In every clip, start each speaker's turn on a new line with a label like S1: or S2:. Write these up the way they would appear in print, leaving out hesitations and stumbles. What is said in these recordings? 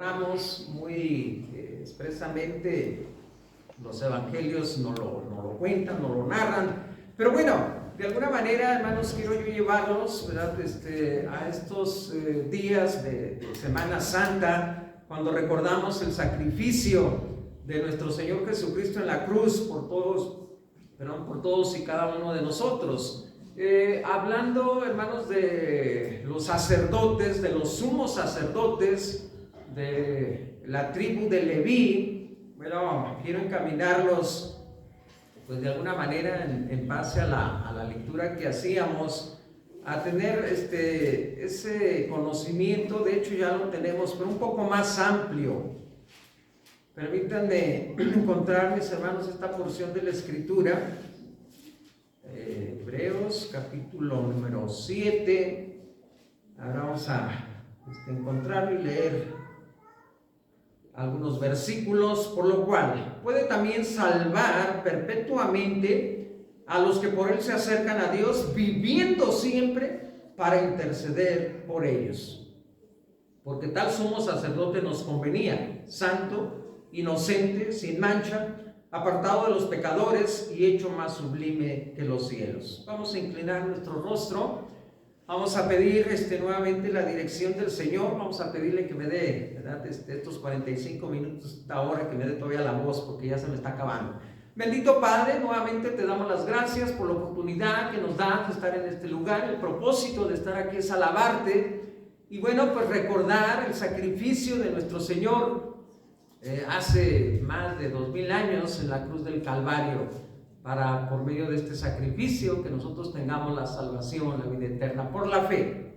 S1: Hablamos muy expresamente, los evangelios no lo cuentan, no lo narran, pero bueno, de alguna manera, hermanos, quiero yo llevarlos, ¿verdad? A estos días de Semana Santa, cuando recordamos el sacrificio de nuestro Señor Jesucristo en la cruz por todos y cada uno de nosotros. Hablando, hermanos, de los sacerdotes, de los sumos sacerdotes de la tribu de Leví, bueno, quiero encaminarlos, pues de alguna manera, en base a la lectura que hacíamos, a tener ese conocimiento. De hecho ya lo tenemos, pero un poco más amplio. Permítanme encontrar, mis hermanos, esta porción de la Escritura, Hebreos capítulo número 7. Ahora vamos a encontrarlo y leer algunos versículos, por lo cual puede también salvar perpetuamente a los que por él se acercan a Dios, viviendo siempre para interceder por ellos. Porque tal sumo sacerdote nos convenía, santo, inocente, sin mancha, apartado de los pecadores y hecho más sublime que los cielos. Vamos a inclinar nuestro rostro. Vamos a pedir nuevamente la dirección del Señor. Vamos a pedirle que me dé, ¿verdad? Estos 45 minutos, esta hora, que me dé todavía la voz, porque ya se me está acabando. Bendito Padre, nuevamente te damos las gracias por la oportunidad que nos das de estar en este lugar. El propósito de estar aquí es alabarte y, bueno, pues recordar el sacrificio de nuestro Señor hace más de 2000 años en la cruz del Calvario, para, por medio de este sacrificio, que nosotros tengamos la salvación, la vida eterna, por la fe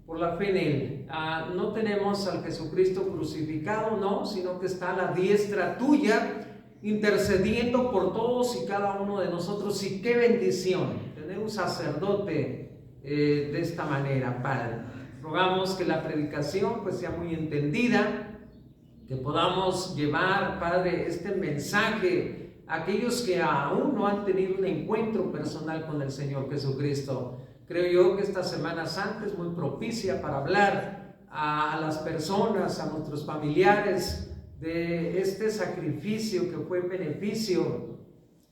S1: en Él. No tenemos al Jesucristo crucificado, no, sino que está a la diestra tuya, intercediendo por todos y cada uno de nosotros. Y qué bendición tener un sacerdote de esta manera, Padre. Rogamos que la predicación pues sea muy entendida, que podamos llevar, Padre, este mensaje a aquellos que aún no han tenido un encuentro personal con el Señor Jesucristo. Creo yo que esta Semana Santa es muy propicia para hablar a las personas, a nuestros familiares, de este sacrificio que fue en beneficio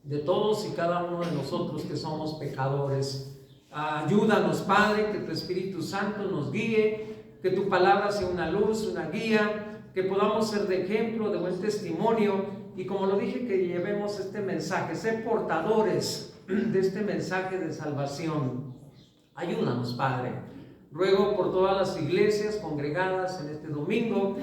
S1: de todos y cada uno de nosotros que somos pecadores. Ayúdanos, Padre, que tu Espíritu Santo nos guíe, que tu palabra sea una luz, una guía, que podamos ser de ejemplo, de buen testimonio. Y como lo dije, que llevemos este mensaje, ser portadores de este mensaje de salvación. Ayúdanos, Padre. Ruego por todas las iglesias congregadas en este domingo.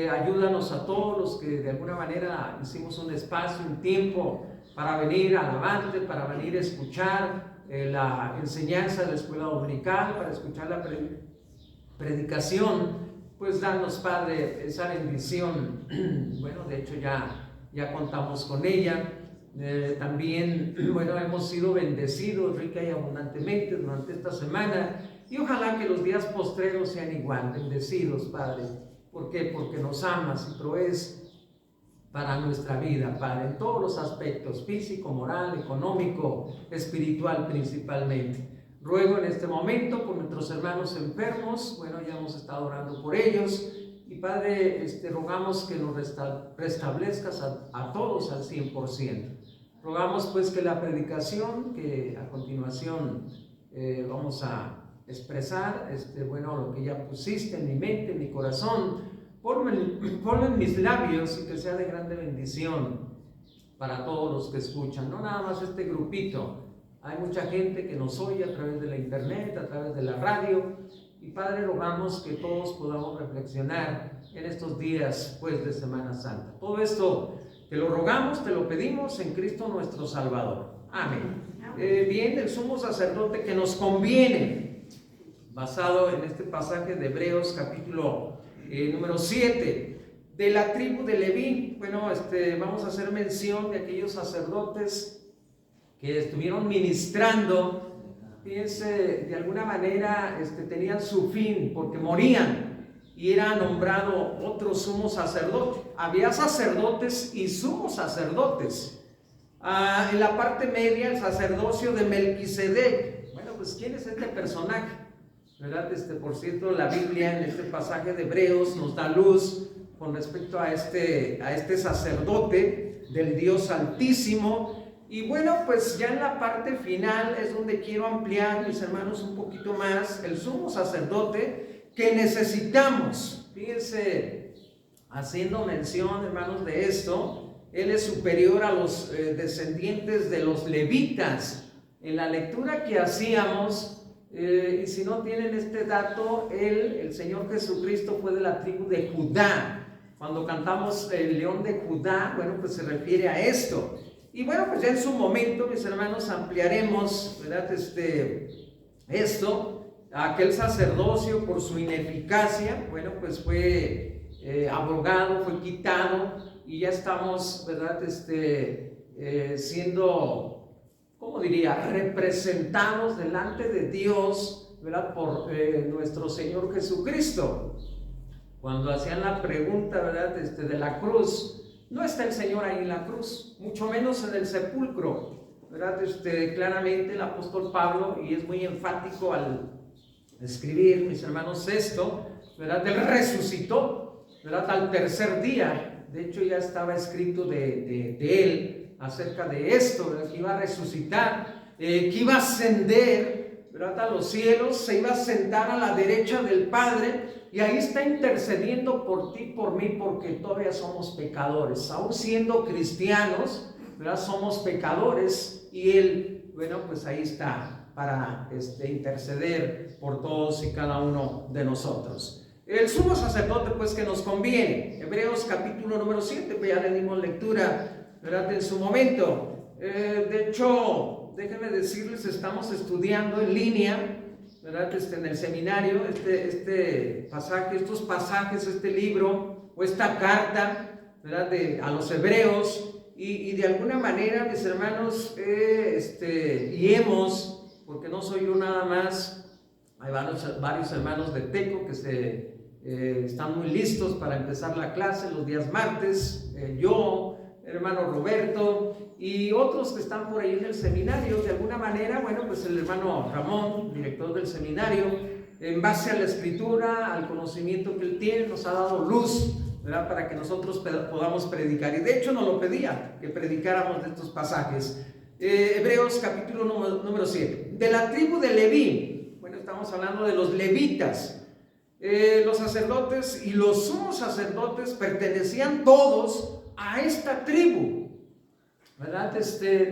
S1: Ayúdanos a todos los que de alguna manera hicimos un espacio, un tiempo para venir a alabarte, para venir a escuchar la enseñanza de la escuela dominical, para escuchar la predicación. Pues danos, Padre, esa bendición. Bueno, de hecho ya contamos con ella. También, bueno, hemos sido bendecidos rica y abundantemente durante esta semana, y ojalá que los días postreros sean igual, bendecidos, Padre. ¿Por qué? Porque nos amas y provees para nuestra vida, Padre, en todos los aspectos, físico, moral, económico, espiritual principalmente. Ruego en este momento por nuestros hermanos enfermos. Bueno, ya hemos estado orando por ellos. Y Padre, rogamos que nos restablezcas a todos al 100%. Rogamos pues que la predicación que a continuación vamos a expresar, bueno, lo que ya pusiste en mi mente, en mi corazón, ponlo en mis labios, y que sea de grande bendición para todos los que escuchan. No nada más este grupito. Hay mucha gente que nos oye a través de la internet, a través de la radio. Y Padre, rogamos que todos podamos reflexionar en estos días pues de Semana Santa. Todo esto te lo rogamos, te lo pedimos en Cristo nuestro Salvador. Amén. Bien, el sumo sacerdote que nos conviene, basado en este pasaje de Hebreos capítulo número 7, de la tribu de Leví. Bueno, vamos a hacer mención de aquellos sacerdotes que estuvieron ministrando. Fíjense, de alguna manera tenían su fin, porque morían y era nombrado otro sumo sacerdote. Había sacerdotes y sumos sacerdotes. En la parte media, el sacerdocio de Melquisedec. Bueno, pues ¿quién es este personaje? ¿Verdad? Por cierto, la Biblia en este pasaje de Hebreos nos da luz con respecto a este sacerdote del Dios Altísimo. Y bueno, pues ya en la parte final es donde quiero ampliar, mis hermanos, un poquito más el sumo sacerdote que necesitamos. Fíjense, haciendo mención, hermanos, de esto, él es superior a los descendientes de los levitas. En la lectura que hacíamos, y si no tienen este dato, el Señor Jesucristo fue de la tribu de Judá. Cuando cantamos el león de Judá, bueno, pues se refiere a esto. Y bueno, pues ya en su momento, mis hermanos, ampliaremos, ¿verdad? Esto, aquel sacerdocio por su ineficacia, bueno, pues fue abrogado, fue quitado, y ya estamos, ¿verdad? Siendo, ¿cómo diría?, representados delante de Dios, ¿verdad? Por nuestro Señor Jesucristo. Cuando hacían la pregunta, ¿verdad?, de la cruz, no está el Señor ahí en la cruz, mucho menos en el sepulcro, ¿verdad? Claramente el apóstol Pablo, y es muy enfático al escribir, mis hermanos, esto, ¿verdad? Él resucitó, ¿verdad?, al tercer día. De hecho, ya estaba escrito de él acerca de esto, ¿verdad?, que iba a resucitar, que iba a ascender, ¿verdad?, a los cielos, se iba a sentar a la derecha del Padre, y ahí está intercediendo por ti, por mí, porque todavía somos pecadores. Aún siendo cristianos, ¿verdad?, somos pecadores, y Él, bueno, pues ahí está para interceder por todos y cada uno de nosotros. El sumo sacerdote, pues, que nos conviene. Hebreos capítulo número 7, pues ya le dimos lectura, ¿verdad?, en su momento. De hecho, déjenme decirles, estamos estudiando en línea, ¿verdad?, en el seminario, pasaje, estos pasajes, este libro o esta carta, ¿verdad?, a los hebreos, y de alguna manera, mis hermanos, y hemos, porque no soy yo nada más, hay varios hermanos de Teco que están muy listos para empezar la clase los días martes, yo, hermano Roberto, y otros que están por ahí en el seminario. De alguna manera, bueno, pues el hermano Ramón, director del seminario, en base a la escritura, al conocimiento que él tiene, nos ha dado luz, ¿verdad?, para que nosotros podamos predicar, y de hecho nos lo pedía, que predicáramos de estos pasajes. Hebreos capítulo número 7, de la tribu de Leví. Bueno, estamos hablando de los levitas. Los sacerdotes y los sumos sacerdotes pertenecían todos a esta tribu, ¿verdad?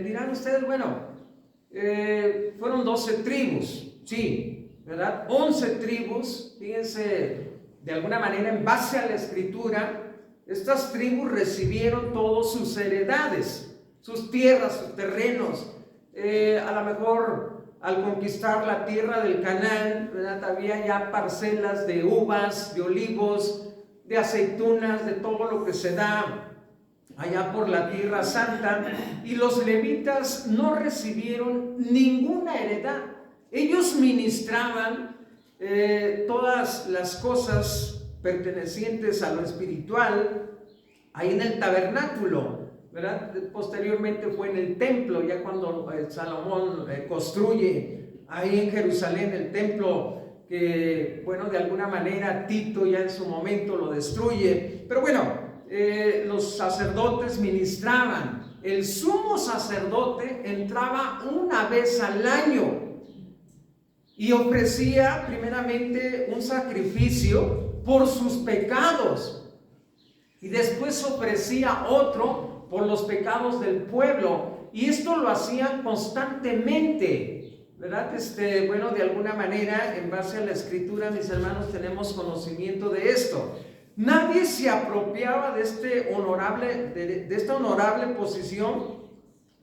S1: Dirán ustedes, bueno, fueron 12 tribus, sí, ¿verdad? 11 tribus, fíjense, de alguna manera, en base a la escritura, estas tribus recibieron todas sus heredades, sus tierras, sus terrenos. A lo mejor al conquistar la tierra del Canaán, ¿verdad?, había ya parcelas de uvas, de olivos, de aceitunas, de todo lo que se da allá por la tierra santa, y los levitas no recibieron ninguna heredad. Ellos ministraban todas las cosas pertenecientes a lo espiritual ahí en el tabernáculo, ¿verdad? Posteriormente fue en el templo, ya cuando Salomón construye ahí en Jerusalén el templo, que bueno, de alguna manera Tito ya en su momento lo destruye, pero bueno, los sacerdotes ministraban. El sumo sacerdote entraba una vez al año y ofrecía primeramente un sacrificio por sus pecados, y después ofrecía otro por los pecados del pueblo, y esto lo hacían constantemente, ¿verdad? Bueno, de alguna manera, en base a la escritura, mis hermanos, tenemos conocimiento de esto. Nadie se apropiaba de esta honorable posición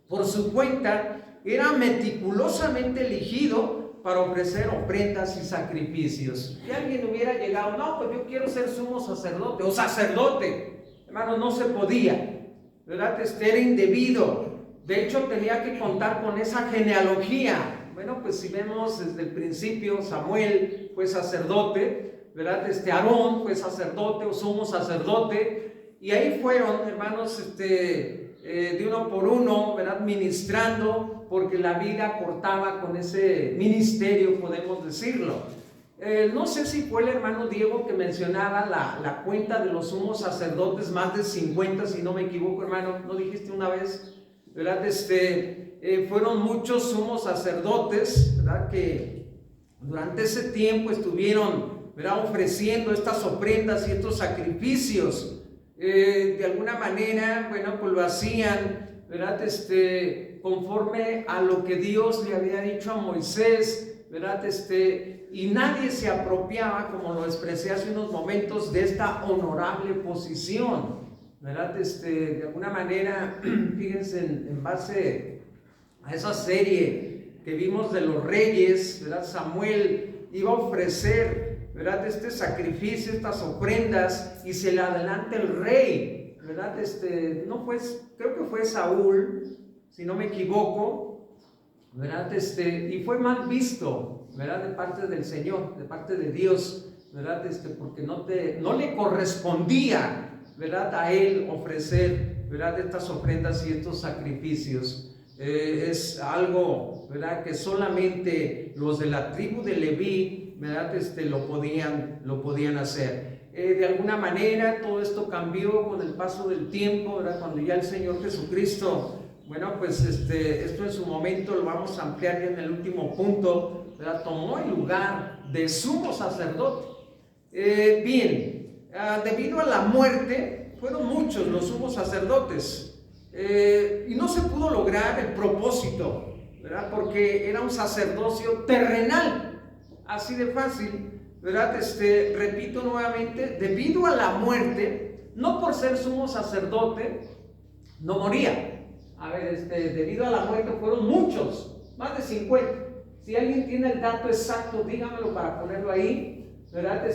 S1: por su cuenta. Era meticulosamente elegido para ofrecer ofrendas y sacrificios. Si alguien hubiera llegado, no, pues yo quiero ser sumo sacerdote o sacerdote, hermano, no se podía, ¿verdad? Era indebido. De hecho, tenía que contar con esa genealogía. Bueno, pues si vemos desde el principio, Samuel fue sacerdote, ¿verdad? Aarón fue sacerdote o sumo sacerdote, y ahí fueron, hermanos, de uno por uno, ¿verdad?, ministrando, porque la vida cortaba con ese ministerio, podemos decirlo. No sé si fue el hermano Diego que mencionaba la cuenta de los sumos sacerdotes, más de 50, si no me equivoco, hermano, ¿no dijiste una vez? ¿Verdad? Fueron muchos sumos sacerdotes, ¿verdad? Que durante ese tiempo estuvieron, ¿verdad?, ofreciendo estas ofrendas y estos sacrificios. De alguna manera, bueno, pues lo hacían, ¿verdad?, conforme a lo que Dios le había dicho a Moisés, ¿verdad? Y nadie se apropiaba, como lo expresé hace unos momentos, de esta honorable posición, ¿verdad? De alguna manera, fíjense, en base a esa serie que vimos de los reyes, ¿verdad? Samuel iba a ofrecer, ¿verdad?, este sacrificio, estas ofrendas, y se le adelanta el rey, ¿verdad? No fue, creo que fue Saúl, si no me equivoco, ¿verdad? Y fue mal visto, ¿verdad?, de parte del Señor, de parte de Dios, ¿verdad? Porque no le correspondía, ¿verdad?, a él ofrecer, ¿verdad?, estas ofrendas y estos sacrificios. Es algo, ¿verdad?, que solamente los de la tribu de Leví, ¿verdad?, lo podían hacer. De alguna manera todo esto cambió con el paso del tiempo, ¿verdad?, cuando ya el Señor Jesucristo, bueno, pues esto en su momento lo vamos a ampliar ya en el último punto, ¿verdad?, tomó el lugar de sumo sacerdote. Debido a la muerte, fueron muchos los sumos sacerdotes, y no se pudo lograr el propósito, ¿verdad?, porque era un sacerdocio terrenal, así de fácil, ¿verdad? Repito nuevamente, debido a la muerte, no por ser sumo sacerdote, no moría. A ver, debido a la muerte fueron muchos, más de 50. Si alguien tiene el dato exacto, dígamelo para ponerlo ahí, ¿verdad?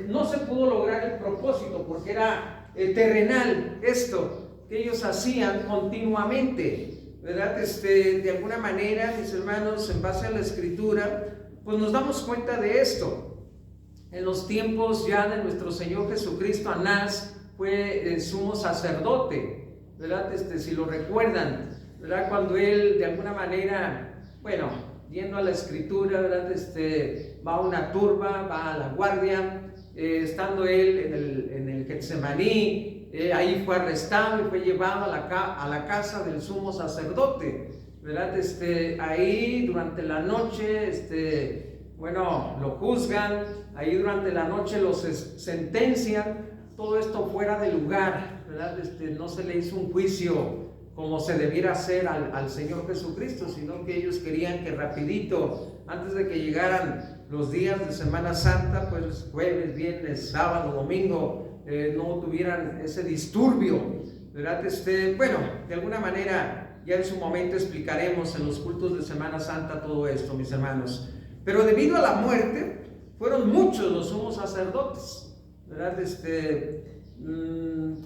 S1: No se pudo lograr el propósito porque era terrenal esto que ellos hacían continuamente, ¿verdad? De alguna manera, mis hermanos, en base a la Escritura, pues nos damos cuenta de esto. En los tiempos ya de nuestro Señor Jesucristo, Anás fue sumo sacerdote, ¿verdad? Si lo recuerdan, ¿verdad? Cuando él de alguna manera, bueno, yendo a la Escritura, ¿verdad? Va a una turba, va a la guardia, estando él en el Getsemaní, ahí fue arrestado y fue llevado a la casa del sumo sacerdote, ¿verdad? Ahí durante la noche, bueno, lo juzgan, ahí durante la noche los sentencian, todo esto fuera de lugar, ¿verdad? No se le hizo un juicio como se debiera hacer al Señor Jesucristo, sino que ellos querían que rapidito, antes de que llegaran los días de Semana Santa, pues jueves, viernes, sábado, domingo, no tuvieran ese disturbio, ¿verdad? Bueno, de alguna manera ya en su momento explicaremos en los cultos de Semana Santa todo esto, mis hermanos. Pero debido a la muerte, fueron muchos los sumos sacerdotes, ¿verdad?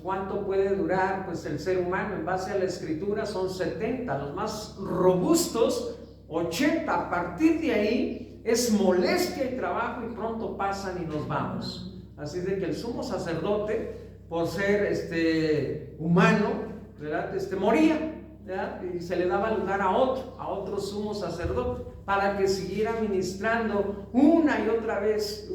S1: ¿Cuánto puede durar pues el ser humano? En base a la Escritura son 70, los más robustos 80, a partir de ahí es molestia y trabajo y pronto pasan y nos vamos. Así de que el sumo sacerdote, por ser humano, ¿verdad? Moría, ¿verdad? Y se le daba lugar a otro sumo sacerdote para que siguiera ministrando una y otra vez,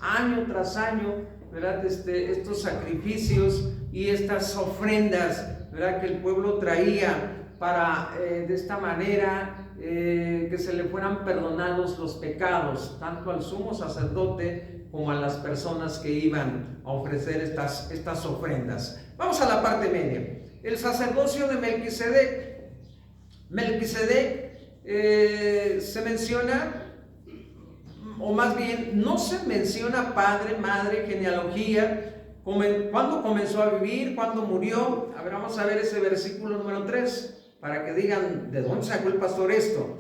S1: año tras año, ¿verdad? Estos sacrificios y estas ofrendas, ¿verdad?, que el pueblo traía para de esta manera que se le fueran perdonados los pecados, tanto al sumo sacerdote como a las personas que iban a ofrecer estas ofrendas. Vamos a la parte media. El sacerdocio de Melquisedec. Melquisedec se menciona, o más bien no se menciona padre, madre, genealogía, cuándo comenzó a vivir, cuándo murió. A ver, vamos a ver ese versículo número 3 para que digan de dónde sacó el pastor esto.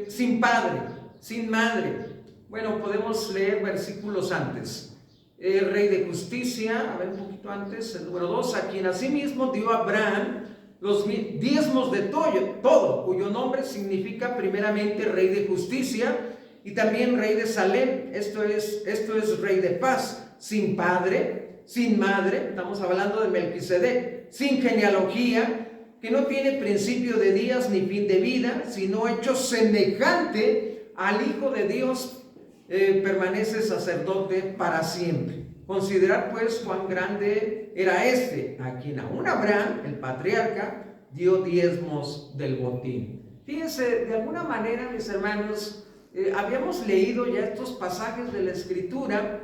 S1: Sin padre, sin madre. Bueno, podemos leer versículos antes. Rey de justicia, a ver un poquito antes, el número 2, a quien asimismo dio a Abraham los diezmos de todo, cuyo nombre significa primeramente rey de justicia y también rey de Salem. Esto es rey de paz, sin padre, sin madre, estamos hablando de Melquisedec, sin genealogía, que no tiene principio de días ni fin de vida, sino hecho semejante al Hijo de Dios permanece sacerdote para siempre. Considerad pues cuán grande era este, a quien aún Abraham, el patriarca, dio diezmos del botín. Fíjense, de alguna manera, mis hermanos, habíamos leído ya estos pasajes de la Escritura,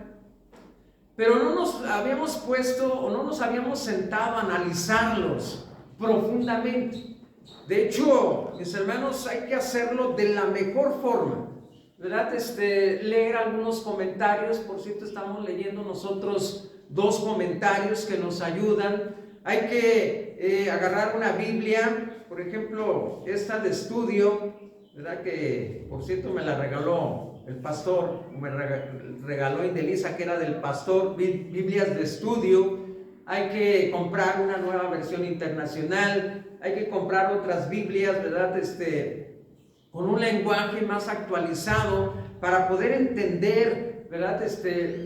S1: pero no nos habíamos puesto o no nos habíamos sentado a analizarlos profundamente. De hecho, mis hermanos, hay que hacerlo de la mejor forma, ¿verdad? Leer algunos comentarios. Por cierto, estamos leyendo nosotros 2 comentarios que nos ayudan. Hay que agarrar una Biblia, por ejemplo, esta de estudio, ¿verdad? Que por cierto me la regaló el pastor, me regaló Indelisa, que era del pastor, Biblias de estudio. Hay que comprar una nueva versión internacional, hay que comprar otras Biblias, ¿verdad? Con un lenguaje más actualizado para poder entender, ¿verdad?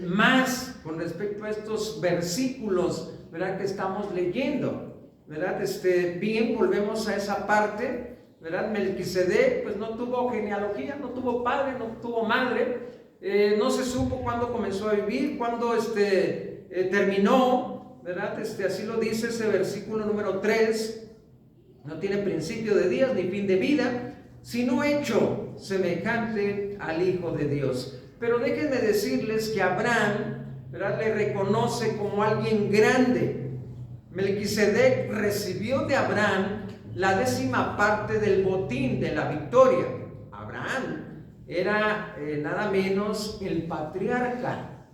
S1: Más con respecto a estos versículos, ¿verdad? Que estamos leyendo, ¿verdad? Bien, volvemos a esa parte, ¿verdad? Melquisedec, pues no tuvo genealogía, no tuvo padre, no tuvo madre, no se supo cuándo comenzó a vivir, cuándo terminó, ¿verdad? Así lo dice ese versículo número 3, no tiene principio de días ni fin de vida, sino hecho semejante al Hijo de Dios. Pero déjenme decirles que Abraham, ¿verdad?, le reconoce como alguien grande. Melquisedec recibió de Abraham la 10ª parte del botín de la victoria. Abraham era nada menos el patriarca,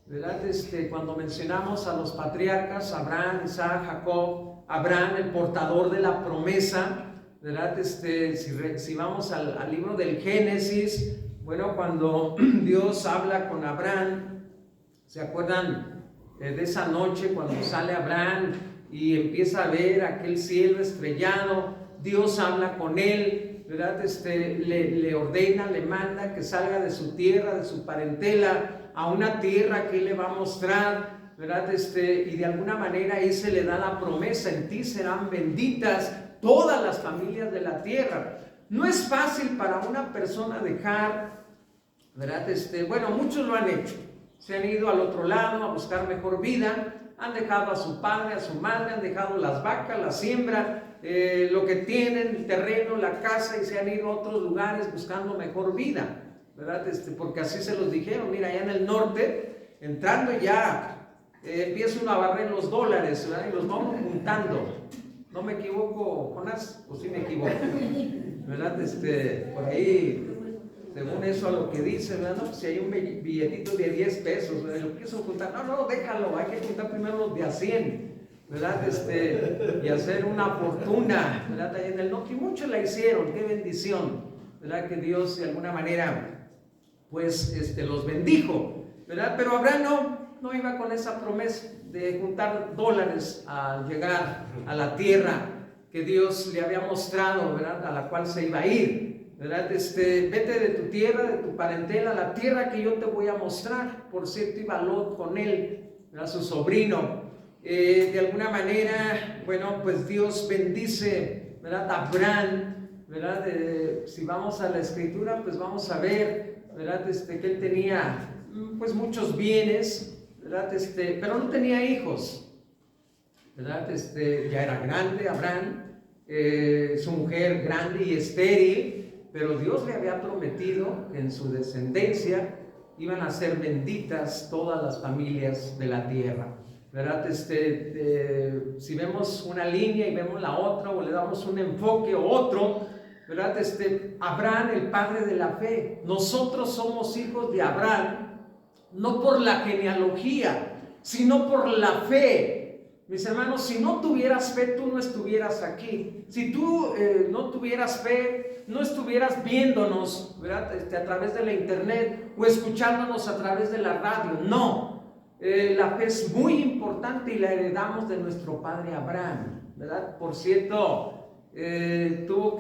S1: ¿verdad? Cuando mencionamos a los patriarcas, Abraham, Isaac, Jacob, Abraham, el portador de la promesa, ¿verdad? Si vamos al libro del Génesis, bueno, cuando Dios habla con Abraham, ¿se acuerdan de esa noche cuando sale Abraham y empieza a ver aquel cielo estrellado? Dios habla con él, ¿verdad? Le ordena, le manda que salga de su tierra, de su parentela, a una tierra que él le va a mostrar, ¿verdad? Y de alguna manera ahí se le da la promesa: en ti serán benditas todas las familias de la tierra. No es fácil para una persona dejar, ¿verdad? Bueno, muchos lo han hecho, se han ido al otro lado a buscar mejor vida, han dejado a su padre, a su madre, han dejado las vacas, la siembra, lo que tienen, el terreno, la casa, y se han ido a otros lugares buscando mejor vida, ¿verdad? Porque así se los dijeron. Mira, allá en el norte, entrando ya, empieza uno a barrer los dólares, ¿verdad? Y los vamos juntando. ¿No me equivoco, Jonás? ¿O sí me equivoco? ¿Verdad? Por ahí, según eso a lo que dice, ¿verdad? No, pues si hay un billetito de 10 pesos, ¿verdad? Lo quiso juntar. No, déjalo, hay que juntar primero los de a 100, ¿verdad? Y hacer una fortuna, ¿verdad? Ahí en el norte, y muchos la hicieron, qué bendición, ¿verdad? Que Dios de alguna manera, pues, los bendijo, ¿verdad? Pero Abraham no iba con esa promesa de juntar dólares al llegar a la tierra que Dios le había mostrado, ¿verdad? A la cual se iba a ir, ¿verdad? Vete de tu tierra, de tu parentela, a la tierra que yo te voy a mostrar. Por cierto, iba Lot con él, ¿verdad? Su sobrino. De alguna manera, bueno, pues Dios bendice, ¿verdad? A Abraham, ¿verdad? Si vamos a la escritura, pues vamos a ver, ¿verdad? Que él tenía, pues, muchos bienes, ¿verdad? Pero no tenía hijos, ¿verdad? Ya era grande Abraham, su mujer grande y estéril, pero Dios le había prometido que en su descendencia iban a ser benditas todas las familias de la tierra, ¿verdad? Si vemos una línea y vemos la otra, o le damos un enfoque o otro, ¿verdad? Abraham, el padre de la fe. Nosotros somos hijos de Abraham, no por la genealogía, sino por la fe. Mis hermanos, si no tuvieras fe, tú no estuvieras aquí. Si tú no tuvieras fe, no estuvieras viéndonos, ¿verdad? A través de la internet, o escuchándonos a través de la radio. No, la fe es muy importante y la heredamos de nuestro padre Abraham, ¿verdad? Por cierto, tuvieron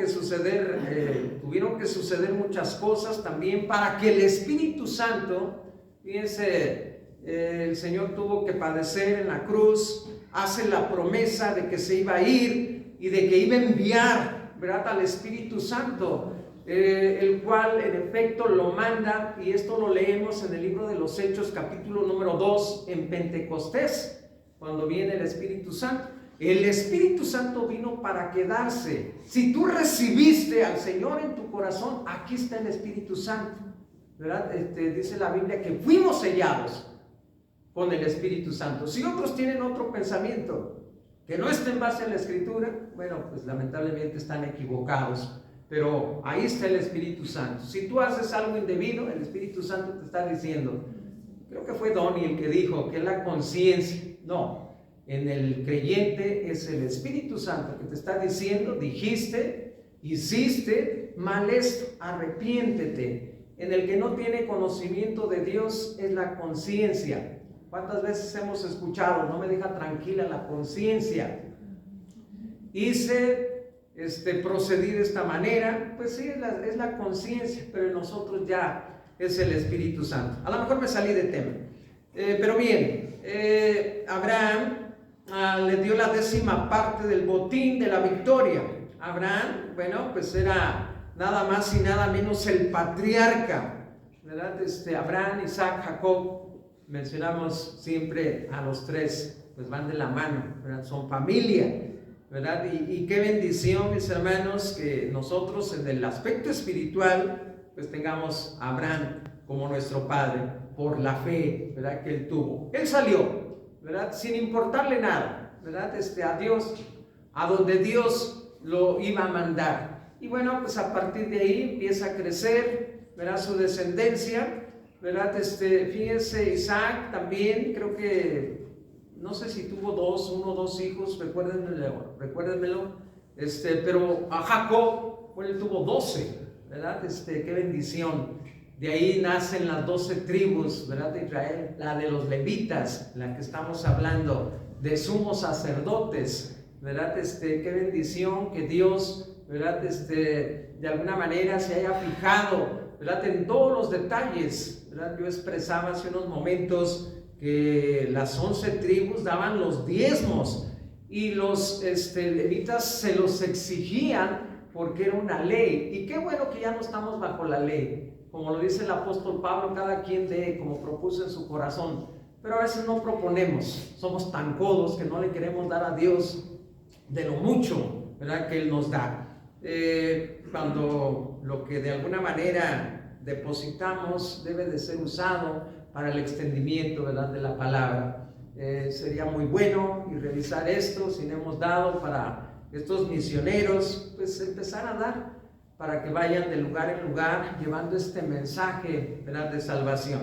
S1: que suceder muchas cosas también para que el Espíritu Santo, fíjense, el Señor tuvo que padecer en la cruz, hace la promesa de que se iba a ir y de que iba a enviar, ¿verdad?, al Espíritu Santo. el cual en efecto lo manda, y esto lo leemos en el libro de los Hechos, capítulo número 2, en Pentecostés, cuando viene el Espíritu Santo. El Espíritu Santo vino para quedarse. Si tú recibiste al Señor en tu corazón, aquí está el Espíritu Santo, ¿verdad? Dice la Biblia que fuimos sellados con el Espíritu Santo. Si otros tienen otro pensamiento que no esté en base a la Escritura, bueno, pues lamentablemente están equivocados. Pero ahí está el Espíritu Santo. Si tú haces algo indebido, el Espíritu Santo te está diciendo, creo que fue Donnie el que dijo que es la conciencia. No, en el creyente es el Espíritu Santo que te está diciendo, dijiste, hiciste mal esto, arrepiéntete. En el que no tiene conocimiento de Dios es la conciencia. ¿Cuántas veces hemos escuchado? No me deja tranquila la conciencia. Procedí de esta manera. Pues sí, es la conciencia, pero en nosotros ya es el Espíritu Santo. A lo mejor me salí de tema, pero bien, Abraham le dio la 10ª parte del botín de la victoria. Abraham, bueno, pues era nada más y nada menos el patriarca, ¿verdad? Abraham, Isaac, Jacob, mencionamos siempre a los tres, pues van de la mano, ¿verdad? Son familia, ¿verdad? Y qué bendición, mis hermanos, que nosotros en el aspecto espiritual pues tengamos a Abraham como nuestro padre por la fe, ¿verdad?, que él tuvo. Él salió, ¿verdad?, sin importarle nada, ¿verdad?, a Dios, a donde Dios lo iba a mandar. Y bueno, pues a partir de ahí empieza a crecer, ¿verdad?, su descendencia, ¿verdad? Fíjense, Isaac también, creo que no sé si tuvo uno o dos hijos, recuérdenmelo, pero a Jacob, bueno, él tuvo 12, ¿verdad? Qué bendición. De ahí nacen las 12 tribus, ¿verdad?, de Israel, la de los levitas, la que estamos hablando, de sumos sacerdotes, ¿verdad? Qué bendición que Dios, ¿verdad?, de alguna manera se haya fijado, ¿verdad?, en todos los detalles, ¿verdad? Yo expresaba hace unos momentos que las 11 tribus daban los diezmos y los levitas se los exigían porque era una ley. Y qué bueno que ya no estamos bajo la ley, como lo dice el apóstol Pablo, cada quien dé como propuso en su corazón. Pero a veces no proponemos, somos tan codos que no le queremos dar a Dios de lo mucho, ¿verdad?, que Él nos da. Cuando lo que de alguna manera depositamos debe de ser usado para el extendimiento, ¿verdad?, de la palabra. Sería muy bueno y revisar esto, si no hemos dado para estos misioneros, pues empezar a dar para que vayan de lugar en lugar llevando este mensaje, ¿verdad?, de salvación.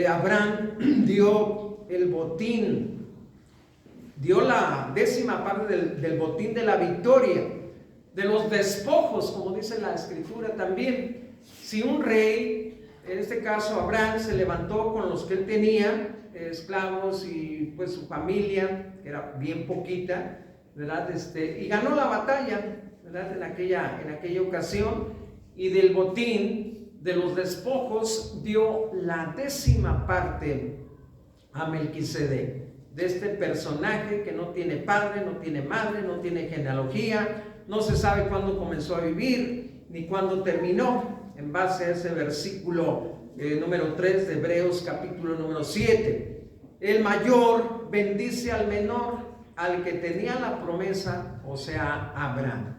S1: Abraham dio el botín, dio la 10ª parte del botín de la victoria, de los despojos, como dice la Escritura también. Si un rey, en este caso Abraham, se levantó con los que él tenía, esclavos y pues su familia, que era bien poquita, ¿verdad? Y ganó la batalla, ¿verdad?, en aquella ocasión, y del botín, de los despojos, dio la 10ª parte a Melquisedec, de este personaje que no tiene padre, no tiene madre, no tiene genealogía, no se sabe cuándo comenzó a vivir, ni cuándo terminó, en base a ese versículo número 3 de Hebreos capítulo número 7. El mayor bendice al menor, al que tenía la promesa, o sea, Abraham.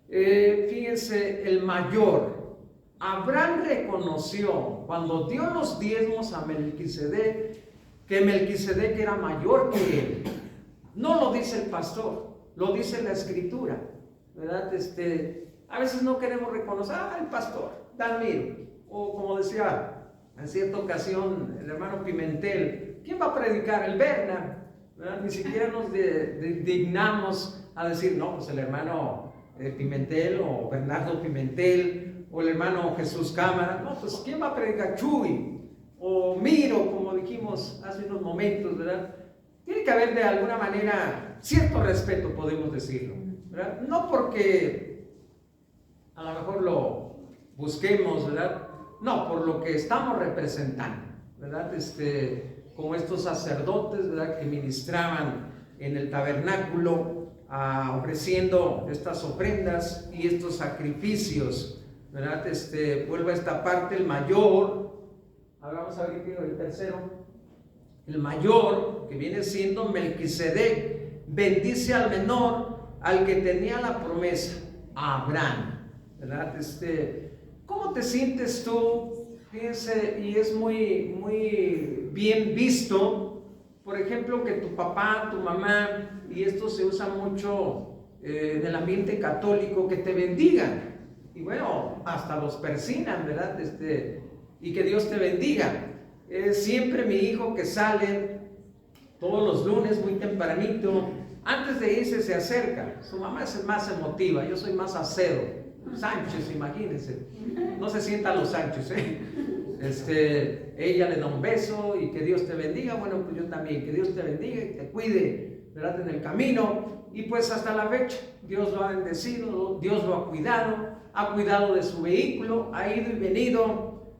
S1: Fíjense, el mayor, Abraham reconoció cuando dio los diezmos a Melquisedec, que Melquisedec era mayor que él. No lo dice el pastor, lo dice la Escritura, ¿verdad? A veces no queremos reconocer, el pastor Dalmiro, o como decía en cierta ocasión el hermano Pimentel, ¿quién va a predicar? El Berna, ¿verdad? Ni siquiera nos dignamos a decir, no, pues el hermano Pimentel o Bernardo Pimentel o el hermano Jesús Cámara, no, pues ¿quién va a predicar? Chuy o Miro, como dijimos hace unos momentos, ¿verdad? Tiene que haber de alguna manera cierto respeto, podemos decirlo, ¿verdad? No porque a lo mejor lo busquemos, ¿verdad? No, por lo que estamos representando, ¿verdad? Como estos sacerdotes, ¿verdad?, que ministraban en el tabernáculo, ofreciendo estas ofrendas y estos sacrificios ¿verdad? Vuelvo a esta parte, el mayor, ahora vamos a ver qué digo el tercero, el mayor, que viene siendo Melquisedec, bendice al menor, al que tenía la promesa, a Abraham, ¿verdad? ¿Cómo te sientes tú? Fíjense, y es muy, muy bien visto, por ejemplo, que tu papá, tu mamá, y esto se usa mucho en el ambiente católico, que te bendigan. Y bueno, hasta los persinan, ¿verdad? Y que Dios te bendiga. Siempre mi hijo que sale todos los lunes muy tempranito, antes de irse se acerca. Su mamá es más emotiva, yo soy más acero. Sánchez, imagínense. No se sientan los Sánchez, ella le da un beso y que Dios te bendiga. Bueno, pues yo también, que Dios te bendiga y te cuide, ¿verdad? En el camino. Y pues hasta la fecha, Dios lo ha bendecido, Dios lo ha cuidado de su vehículo, ha ido y venido.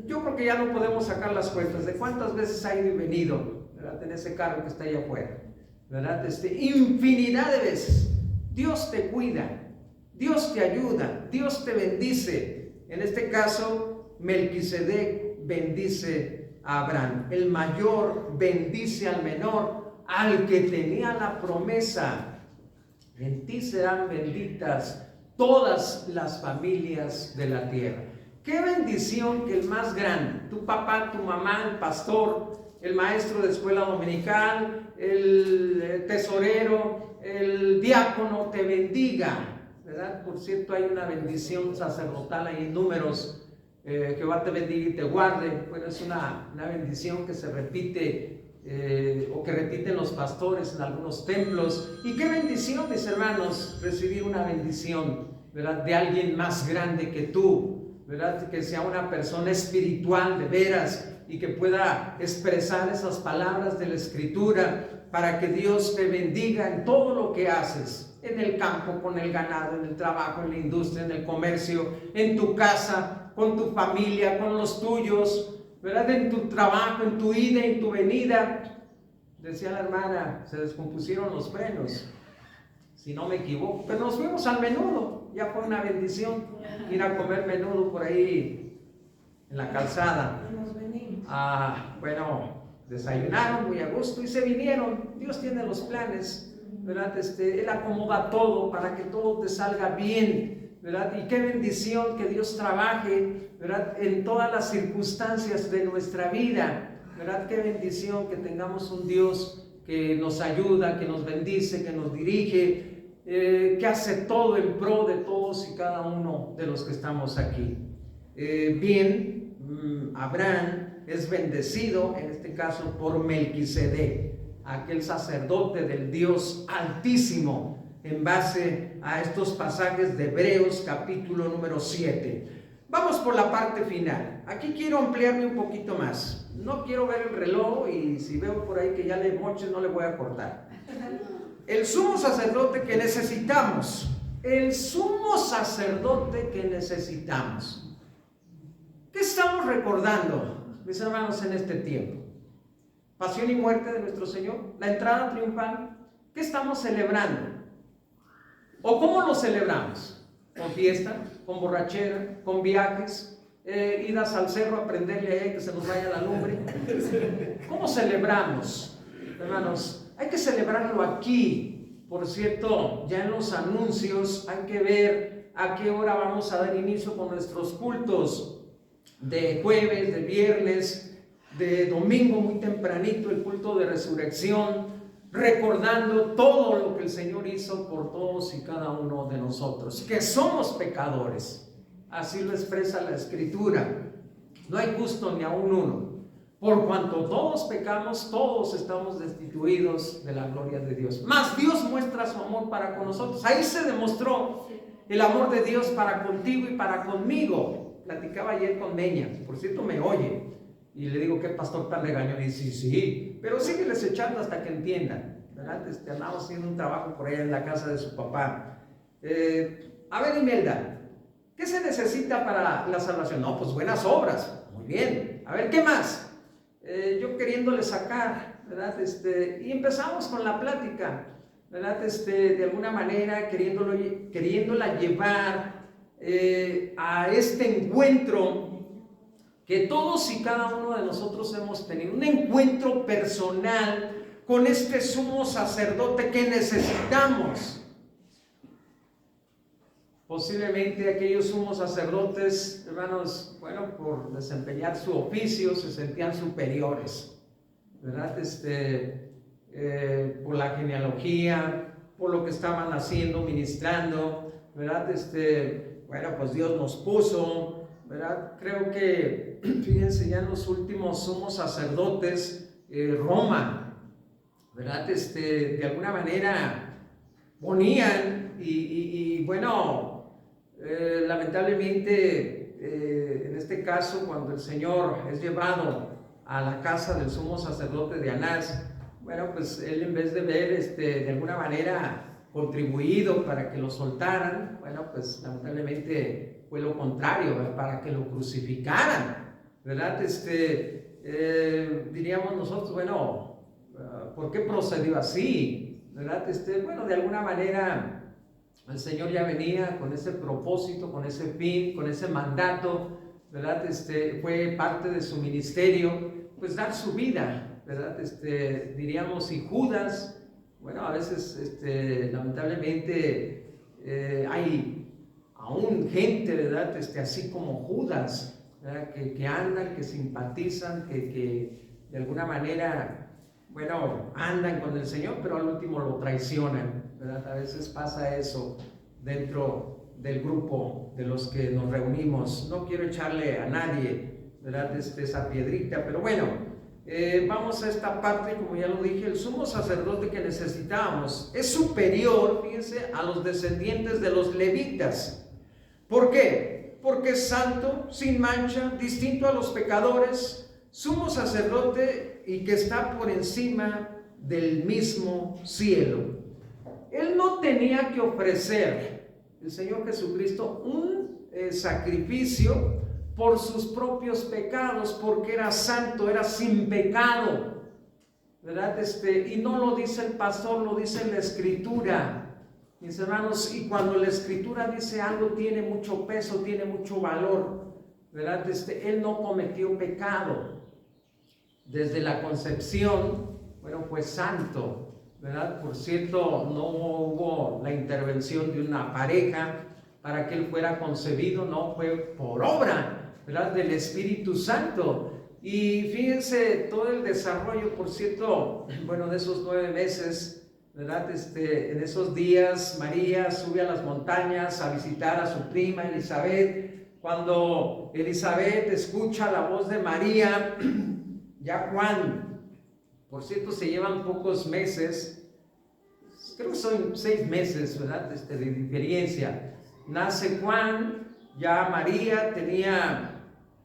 S1: Yo creo que ya no podemos sacar las cuentas de cuántas veces ha ido y venido, ¿verdad? En ese carro que está ahí afuera, ¿verdad? Infinidad de veces. Dios te cuida, Dios te ayuda, Dios te bendice. En este caso, Melquisedec bendice a Abraham. El mayor bendice al menor, al que tenía la promesa. En ti serán benditas todas las familias de la tierra. Qué bendición que el más grande, tu papá, tu mamá, el pastor, el maestro de escuela dominical, el tesorero, el diácono te bendiga, ¿verdad? Por cierto, hay una bendición sacerdotal ahí en Números, Jehová te bendiga y te guarde. Bueno, es una bendición que se repite o que repiten los pastores en algunos templos. Y qué bendición, mis hermanos, recibir una bendición, ¿verdad? De alguien más grande que tú, ¿verdad? Que sea una persona espiritual de veras y que pueda expresar esas palabras de la Escritura para que Dios te bendiga en todo lo que haces, en el campo, con el ganado, en el trabajo, en la industria, en el comercio, en tu casa, con tu familia, con los tuyos, ¿verdad? En tu trabajo, en tu ida, en tu venida. Decía la hermana, se descompusieron los frenos, si no me equivoco, pero nos fuimos al menudo. Ya fue una bendición ir a comer menudo por ahí en la calzada. Bueno, desayunaron muy a gusto y se vinieron. Dios tiene los planes, ¿verdad? Él acomoda todo para que todo te salga bien, ¿verdad? Y qué bendición que Dios trabaje, ¿verdad? En todas las circunstancias de nuestra vida, ¿verdad? Qué bendición que tengamos un Dios que nos ayuda, que nos bendice, que nos dirige, que hace todo en pro de todos y cada uno de los que estamos aquí. Abraham es bendecido, en este caso por Melquisedec, aquel sacerdote del Dios Altísimo, en base a estos pasajes de Hebreos capítulo número 7. Vamos por la parte final. Aquí quiero ampliarme un poquito más. No quiero ver el reloj y si veo por ahí que ya le moches, no le voy a cortar. El sumo sacerdote que necesitamos. El sumo sacerdote que necesitamos. ¿Qué estamos recordando, mis hermanos, en este tiempo? Pasión y muerte de nuestro Señor, la entrada triunfal. ¿Qué estamos celebrando? ¿O cómo lo celebramos? ¿Con fiesta? ¿Con borrachera? ¿Con viajes? ¿Idas al cerro a prenderle ahí que se nos vaya la lumbre? ¿Cómo celebramos, hermanos? Hay que celebrarlo aquí. Por cierto, ya en los anuncios hay que ver a qué hora vamos a dar inicio con nuestros cultos de jueves, de viernes, de domingo muy tempranito, el culto de resurrección, recordando todo lo que el Señor hizo por todos y cada uno de nosotros, que somos pecadores. Así lo expresa la Escritura. No hay justo ni aun uno. Por cuanto todos pecamos, todos estamos destituidos de la gloria de Dios. Mas Dios muestra su amor para con nosotros. Ahí se demostró el amor de Dios para contigo y para conmigo. Platicaba ayer con Meña, por cierto me oye, y le digo, ¿qué pastor tan regañó? Y dice, sí, pero sígueles echando hasta que entiendan, ¿verdad? Andamos haciendo un trabajo por allá en la casa de su papá. A ver, Imelda, ¿qué se necesita para la salvación? No, pues buenas obras. Muy bien. A ver, ¿qué más? Yo queriéndole sacar, ¿verdad? Y empezamos con la plática, ¿verdad? De alguna manera queriéndola llevar a este encuentro que todos y cada uno de nosotros hemos tenido, un encuentro personal con este sumo sacerdote que necesitamos. Posiblemente aquellos sumos sacerdotes, hermanos, bueno, por desempeñar su oficio se sentían superiores, ¿verdad? Por la genealogía, por lo que estaban haciendo, ministrando, ¿verdad? Bueno, pues Dios nos puso, ¿verdad? Creo que, fíjense, ya en los últimos sumos sacerdotes, Roma, ¿verdad? De alguna manera ponían y bueno, lamentablemente, en este caso, cuando el Señor es llevado a la casa del sumo sacerdote de Anás, bueno, pues él, en vez de ver de alguna manera contribuido para que lo soltaran, bueno, pues lamentablemente fue lo contrario, ¿verdad? Para que lo crucificaran, ¿verdad? Diríamos nosotros, bueno, ¿por qué procedió así? ¿Verdad? Bueno, de alguna manera el Señor ya venía con ese propósito, con ese fin, con ese mandato, ¿verdad? Fue parte de su ministerio, pues dar su vida, ¿verdad? Diríamos, y Judas, bueno, a veces, lamentablemente, hay aún gente, ¿verdad? Así como Judas, ¿verdad? Que andan, que simpatizan, que de alguna manera, bueno, andan con el Señor, pero al último lo traicionan, ¿verdad? A veces pasa eso dentro del grupo de los que nos reunimos. No quiero echarle a nadie, ¿verdad? Esa piedrita, pero bueno, vamos a esta parte. Como ya lo dije, el sumo sacerdote que necesitábamos es superior, fíjense, a los descendientes de los levitas. ¿Por qué? Porque es santo, sin mancha, distinto a los pecadores, sumo sacerdote y que está por encima del mismo cielo. Él no tenía que ofrecer, el Señor Jesucristo, un sacrificio por sus propios pecados, porque era santo, era sin pecado, ¿verdad? Y no lo dice el pastor, lo dice la Escritura, mis hermanos. Y cuando la Escritura dice algo, tiene mucho peso, tiene mucho valor, ¿verdad? Él no cometió pecado desde la concepción. Bueno, fue santo, ¿verdad? Por cierto, no hubo la intervención de una pareja para que él fuera concebido, no, fue por obra, ¿verdad?, del Espíritu Santo. Y fíjense todo el desarrollo, por cierto, bueno, de esos 9 meses, ¿verdad? En esos días María sube a las montañas a visitar a su prima Elizabeth. Cuando Elizabeth escucha la voz de María, ya Juan, por cierto, se llevan pocos meses, creo que son 6 meses, ¿verdad?, de diferencia. Nace Juan, ya María tenía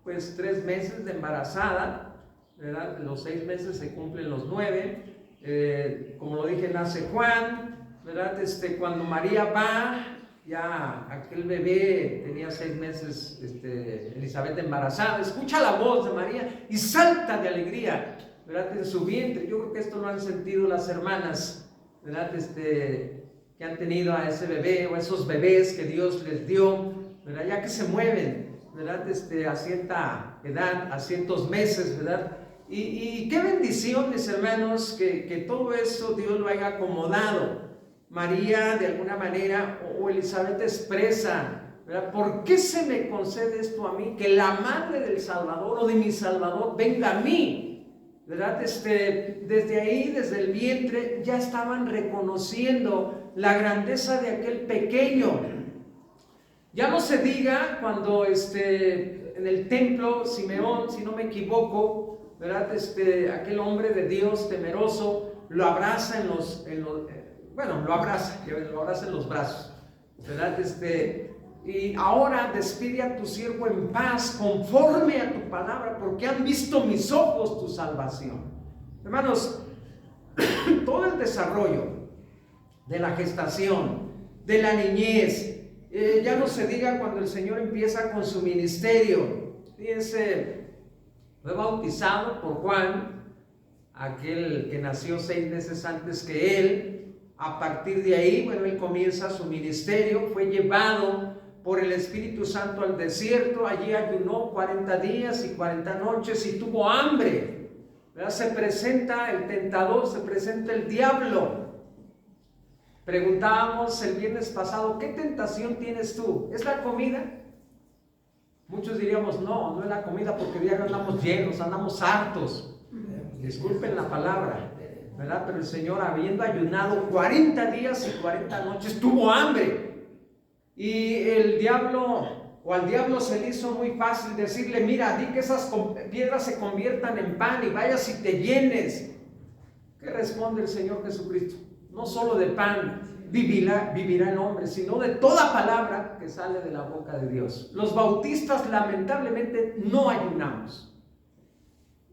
S1: pues 3 meses de embarazada, ¿verdad? Los 6 meses se cumplen los 9. Como lo dije, nace Juan, ¿verdad? Cuando María va, ya aquel bebé tenía 6 meses, Elizabeth embarazada, escucha la voz de María y salta de alegría, ¿verdad?, en su vientre. Yo creo que esto lo han sentido las hermanas, ¿verdad?, que han tenido a ese bebé o esos bebés que Dios les dio, ¿verdad?, ya que se mueven, ¿verdad?, a cierta edad, a ciertos meses, ¿verdad? Y qué bendición, mis hermanos, que todo eso Dios lo haya acomodado. María, de alguna manera, o Elizabeth expresa, ¿verdad?, ¿por qué se me concede esto a mí? Que la madre del Salvador o de mi Salvador venga a mí, ¿verdad? Desde ahí, desde el vientre, ya estaban reconociendo la grandeza de aquel pequeño. Ya no se diga cuando en el templo, Simeón, si no me equivoco, ¿verdad?, aquel hombre de Dios temeroso lo abraza lo abraza en los brazos, ¿verdad? Y ahora despide a tu siervo en paz, conforme a tu palabra, porque han visto mis ojos tu salvación. Hermanos, todo el desarrollo de la gestación, de la niñez, ya no se diga cuando el Señor empieza con su ministerio. Fíjense, fue bautizado por Juan, aquel que nació 6 meses antes que él. A partir de ahí, bueno, él comienza su ministerio, fue llevado por el Espíritu Santo al desierto. Allí ayunó 40 días y 40 noches y tuvo hambre. ¿Verdad? Se presenta el tentador, se presenta el diablo. Preguntábamos el viernes pasado, ¿qué tentación tienes tú? ¿Es la comida? Muchos diríamos, no, no es la comida porque diario andamos llenos, andamos hartos. Disculpen la palabra, ¿verdad? Pero el Señor, habiendo ayunado 40 días y 40 noches, tuvo hambre. Y el diablo, o al diablo se le hizo muy fácil decirle, mira, di que esas piedras se conviertan en pan y vayas y te llenes. ¿Qué responde el Señor Jesucristo? No solo de pan vivirá el hombre, sino de toda palabra que sale de la boca de Dios. Los bautistas lamentablemente no ayunamos.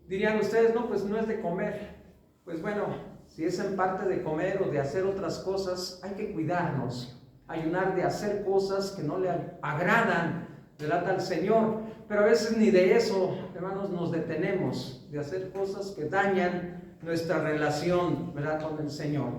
S1: Dirían ustedes, no, pues no es de comer. Pues bueno, si es en parte de comer o de hacer otras cosas, hay que cuidarnos. Ayunar de hacer cosas que no le agradan, ¿verdad?, al Señor. Pero a veces ni de eso, hermanos, nos detenemos, de hacer cosas que dañan nuestra relación, ¿verdad?, con el Señor.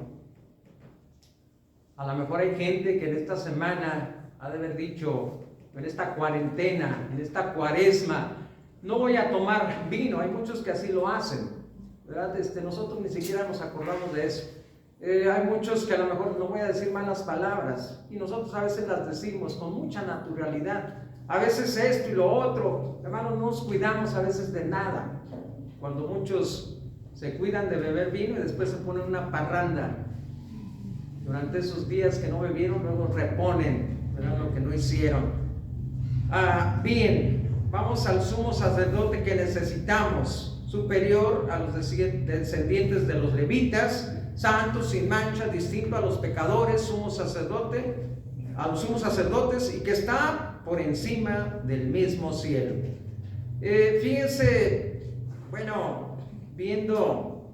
S1: A lo mejor hay gente que en esta semana ha de haber dicho, en esta cuarentena, en esta cuaresma, no voy a tomar vino. Hay muchos que así lo hacen, ¿verdad? Nosotros ni siquiera nos acordamos de eso. Hay muchos que a lo mejor no voy a decir malas palabras y nosotros a veces las decimos con mucha naturalidad. A veces esto y lo otro, hermanos, no nos cuidamos a veces de nada. Cuando muchos se cuidan de beber vino y después se ponen una parranda. Durante esos días que no bebieron, luego reponen, ¿verdad?, lo que no hicieron. Bien, vamos al sumo sacerdote que necesitamos, superior a los descendientes de los levitas, santo, sin mancha, distinto a los pecadores, sumo sacerdote, a los sumos sacerdotes, y que está por encima del mismo cielo. Fíjense, bueno, viendo,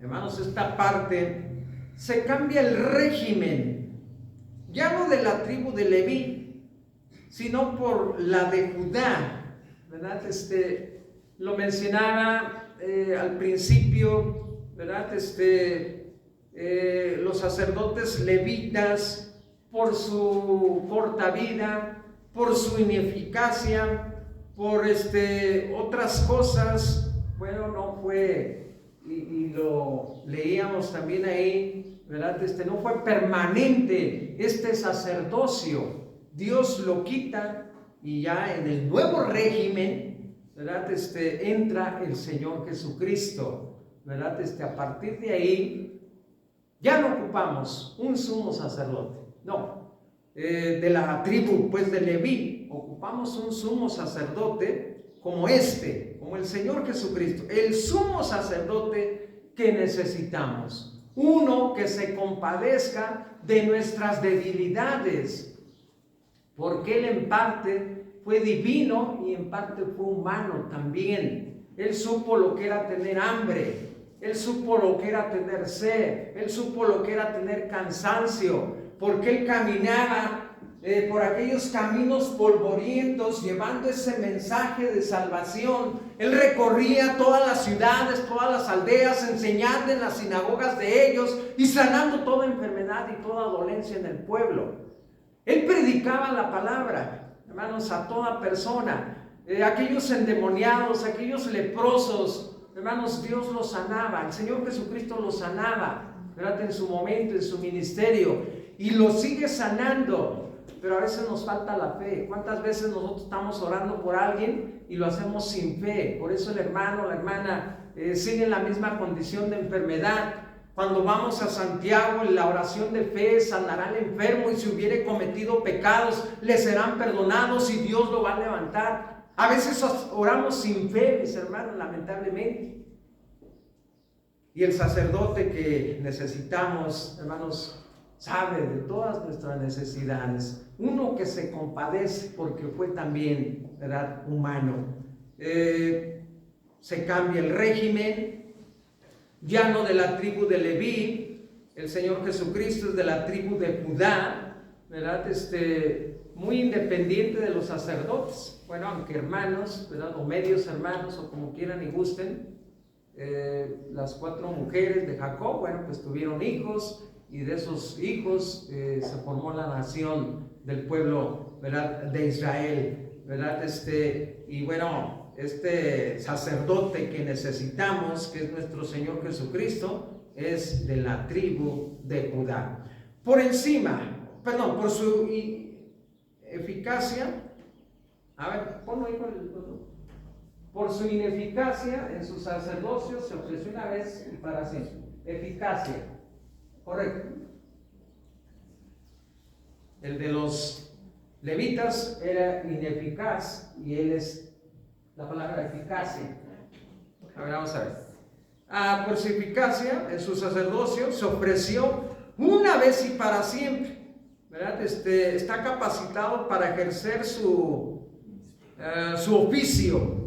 S1: hermanos, esta parte, se cambia el régimen, ya no de la tribu de Leví, sino por la de Judá, ¿verdad? Lo mencionaba al principio, ¿verdad? Los sacerdotes levitas, por su corta vida, por su ineficacia, por otras cosas, bueno, no fue, y lo leíamos también ahí, ¿verdad? No fue permanente este sacerdocio. Dios lo quita y ya en el nuevo régimen, ¿verdad? Entra el Señor Jesucristo, ¿verdad? A partir de ahí ya no ocupamos un sumo sacerdote, no, de la tribu pues de Leví, ocupamos un sumo sacerdote como como el Señor Jesucristo, el sumo sacerdote que necesitamos, uno que se compadezca de nuestras debilidades, porque Él en parte fue divino y en parte fue humano también. Él supo lo que era tener hambre, Él supo lo que era tener sed, Él supo lo que era tener cansancio, porque Él caminaba por aquellos caminos polvorientos llevando ese mensaje de salvación. Él recorría todas las ciudades, todas las aldeas, enseñando en las sinagogas de ellos y sanando toda enfermedad y toda dolencia en el pueblo. Él predicaba la palabra, hermanos, a toda persona. Aquellos endemoniados, aquellos leprosos, hermanos, Dios los sanaba. El Señor Jesucristo los sanaba, ¿verdad?, en su momento, en su ministerio, y los sigue sanando. Pero a veces nos falta la fe. ¿Cuántas veces nosotros estamos orando por alguien y lo hacemos sin fe? Por eso el hermano, la hermana sigue en la misma condición de enfermedad. Cuando vamos a Santiago, en la oración de fe, sanará al enfermo y si hubiere cometido pecados, le serán perdonados y Dios lo va a levantar. A veces oramos sin fe, mis hermanos, lamentablemente. Y el sacerdote que necesitamos, hermanos, sabe de todas nuestras necesidades. Uno que se compadece porque fue también, ¿verdad?, humano. Se cambia el régimen, ya no de la tribu de Leví. El Señor Jesucristo es de la tribu de Judá, ¿verdad? Muy independiente de los sacerdotes. Bueno, aunque hermanos, ¿verdad?, o medios hermanos, o como quieran y gusten. Las 4 mujeres de Jacob, bueno, pues tuvieron hijos, y de esos hijos se formó la nación del pueblo ¿verdad?, de Israel, ¿verdad? Y bueno, este sacerdote que necesitamos, que es nuestro Señor Jesucristo, es de la tribu de Judá. Por su eficacia, a ver, ponlo ahí con el otro. Por su ineficacia en su sacerdocio se ofreció una vez y para siempre. Eficacia, correcto. El de los levitas era ineficaz y él es la palabra eficacia. A ver, vamos a ver. Por su eficacia en su sacerdocio se ofreció una vez y para siempre, ¿verdad? Está capacitado para ejercer su oficio.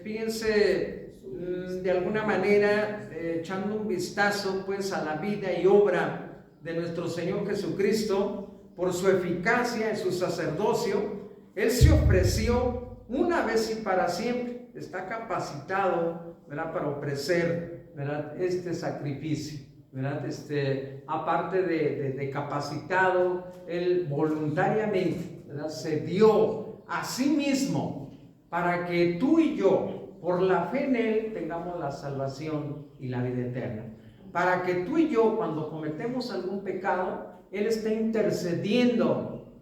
S1: Fíjense, de alguna manera, echando un vistazo pues a la vida y obra de nuestro Señor Jesucristo, por su eficacia en su sacerdocio, Él se ofreció una vez y para siempre. Está capacitado, ¿verdad?, para ofrecer, ¿verdad?, este sacrificio, ¿verdad? Aparte de capacitado, Él voluntariamente, ¿verdad?, se dio a sí mismo para que tú y yo, por la fe en Él, tengamos la salvación y la vida eterna. Para que tú y yo, cuando cometemos algún pecado, Él está intercediendo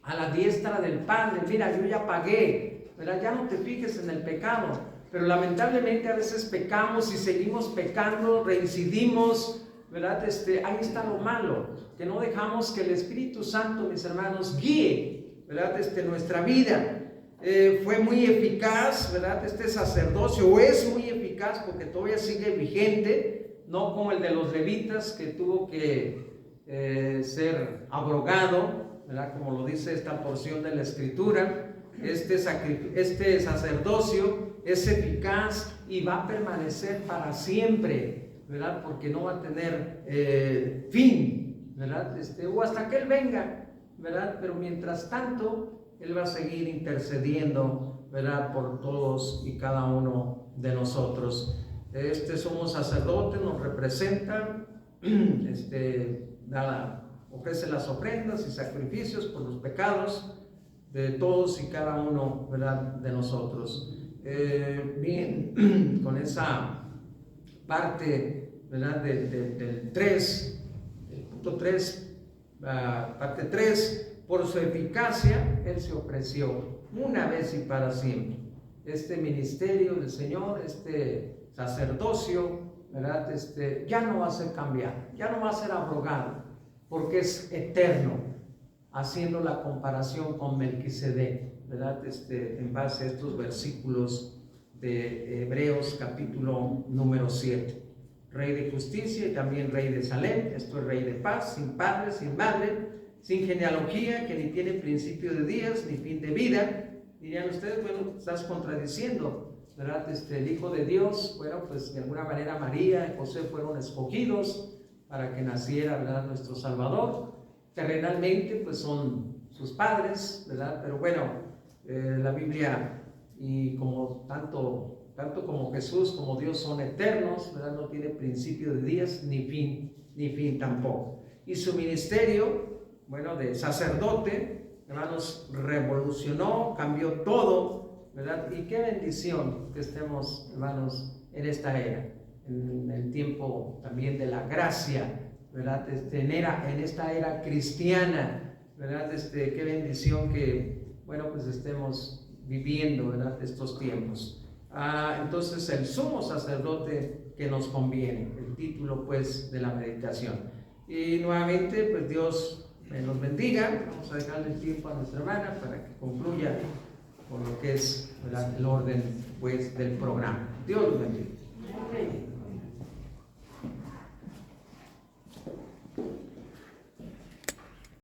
S1: a la diestra del Padre. Mira, yo ya pagué, ¿verdad? Ya no te fijes en el pecado. Pero lamentablemente a veces pecamos y seguimos pecando, reincidimos, ¿verdad? Ahí está lo malo, que no dejamos que el Espíritu Santo, mis hermanos, guíe, ¿verdad?, nuestra vida. Fue muy eficaz, ¿verdad?, este sacerdocio, o es muy eficaz porque todavía sigue vigente, no como el de los levitas que tuvo que ser abrogado, ¿verdad?, como lo dice esta porción de la Escritura. Este sacerdocio es eficaz y va a permanecer para siempre, ¿verdad?, porque no va a tener fin, ¿verdad?, o hasta que Él venga, ¿verdad? Pero mientras tanto, Él va a seguir intercediendo, ¿verdad?, por todos y cada uno de nosotros. Este sumo sacerdote nos representa, ofrece las ofrendas y sacrificios por los pecados de todos y cada uno, ¿verdad?, de nosotros. Bien, con esa parte, ¿verdad?, del 3, el punto 3, parte 3, por su eficacia, Él se ofreció una vez y para siempre. Este ministerio del Señor, este sacerdocio, ¿verdad?, ya no va a ser cambiado, ya no va a ser abrogado, porque es eterno, haciendo la comparación con Melquisedec, ¿verdad?, en base a estos versículos de Hebreos capítulo número 7. Rey de justicia y también Rey de Salem, esto es Rey de paz, sin padre, sin madre, sin genealogía, que ni tiene principio de días, ni fin de vida. Dirían ustedes, bueno, estás contradiciendo, ¿verdad? El Hijo de Dios, bueno, pues de alguna manera María y José fueron escogidos para que naciera, ¿verdad?, nuestro Salvador. Terrenalmente, pues son sus padres, ¿verdad? Pero bueno, la Biblia, y como tanto como Jesús como Dios son eternos, ¿verdad?, no tiene principio de días ni fin tampoco. Y su ministerio, bueno, de sacerdote, hermanos, revolucionó, cambió todo, ¿verdad? Y qué bendición que estemos, hermanos, en esta era, en el tiempo también de la gracia, ¿verdad? En esta era cristiana, ¿verdad? Qué bendición que, bueno, pues estemos viviendo, ¿verdad?, estos tiempos. Entonces, el sumo sacerdote que nos conviene, el título, pues, de la meditación. Y nuevamente, pues, Dios nos bendiga. Vamos a dejarle el tiempo a nuestra hermana para que concluya con lo que es, ¿verdad?, el orden, pues, del programa. Dios los bendiga.